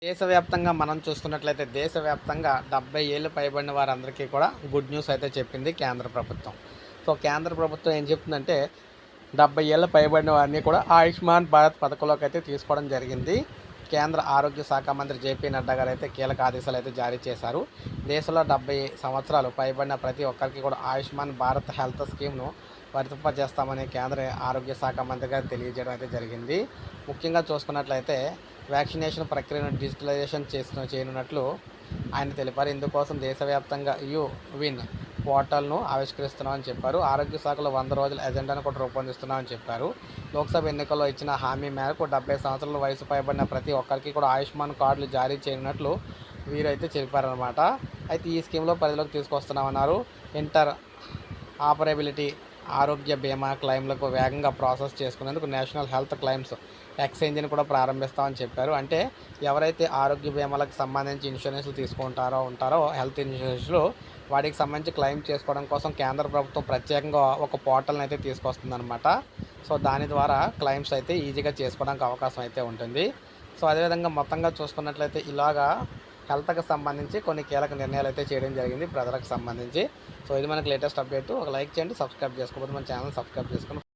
దేశవ్యాప్తంగా మనం చూసుకున్నట్లయితే దేశవ్యాప్తంగా 70 ఏళ్ళు పైబడిన వారందరికీ కూడా గుడ్ న్యూస్ అయితే చెప్పింది కేంద్ర ప్రభుత్వం. సో, కేంద్ర ప్రభుత్వం ఏం చెప్తుందంటే 70 ఏళ్ళు పైబడిన వారిని కూడా ఆయుష్మాన్ భారత్ పథకంలోకి అయితే తీసుకోవడం జరిగింది. కేంద్ర ఆరోగ్య శాఖ మంత్రి జేపీ నడ్డా గారు అయితే కీలక ఆదేశాలు అయితే జారీ చేశారు. దేశంలో 70 సంవత్సరాలు పైబడిన ప్రతి ఒక్కరికి కూడా ఆయుష్మాన్ భారత్ హెల్త్ స్కీమ్‌ను వర్తింపజేస్తామని కేంద్ర ఆరోగ్య శాఖ మంత్రి గారు తెలియజేయడం అయితే జరిగింది. ముఖ్యంగా చూసుకున్నట్లయితే వ్యాక్సినేషన్ ప్రక్రియను డిజిటలైజేషన్ చేయనున్నట్లు ఆయన తెలిపారు. ఇందుకోసం దేశవ్యాప్తంగా విన్ పోర్టల్ను ఆవిష్కరిస్తున్నామని చెప్పారు. ఆరోగ్య శాఖలో 100 రోజుల ఎజెండాను కూడా రూపొందిస్తున్నామని చెప్పారు. లోక్సభ ఎన్నికల్లో ఇచ్చిన హామీ మేరకు 70 సంవత్సరాల వయసు పైబడిన ప్రతి ఒక్కరికి కూడా ఆయుష్మాన్ కార్డులు జారీ చేయనున్నట్లు వీరైతే చెప్పారనమాట. అయితే ఈ స్కీమ్లో పరిధిలోకి తీసుకొస్తున్నామన్నారు. ఇంటర్ ఆపరబిలిటీ ఆరోగ్య బీమా క్లెయిమ్లకు వేగంగా ప్రాసెస్ చేసుకునేందుకు నేషనల్ హెల్త్ క్లెయిమ్స్ ఎక్స్చేంజ్ని కూడా ప్రారంభిస్తామని చెప్పారు. అంటే ఎవరైతే ఆరోగ్య బీమాలకు సంబంధించి ఇన్సూరెన్స్లు ఉంటారో హెల్త్ ఇన్సూరెన్స్లు వాటికి సంబంధించి క్లెయిమ్ చేసుకోవడం కోసం కేంద్ర ప్రభుత్వం ప్రత్యేకంగా ఒక పోర్టల్ని అయితే తీసుకొస్తుందన్నమాట. సో, దాని ద్వారా క్లెయిమ్స్ అయితే ఈజీగా చేసుకోవడానికి అవకాశం అయితే ఉంటుంది. సో, అదేవిధంగా మొత్తంగా చూసుకున్నట్లయితే ఇలాగా హెల్త్‌కి సంబంధించి కొన్ని కీలక నిర్ణయాలు అయితే చేయడం జరిగింది ప్రజలకు సంబంధించి. సో, ఇది మనకి లేటెస్ట్ అప్డేట్. ఒక లైక్ చేయండి, సబ్స్క్రైబ్ చేసుకోకపోతే మన ఛానల్ సబ్స్క్రైబ్ చేసుకొని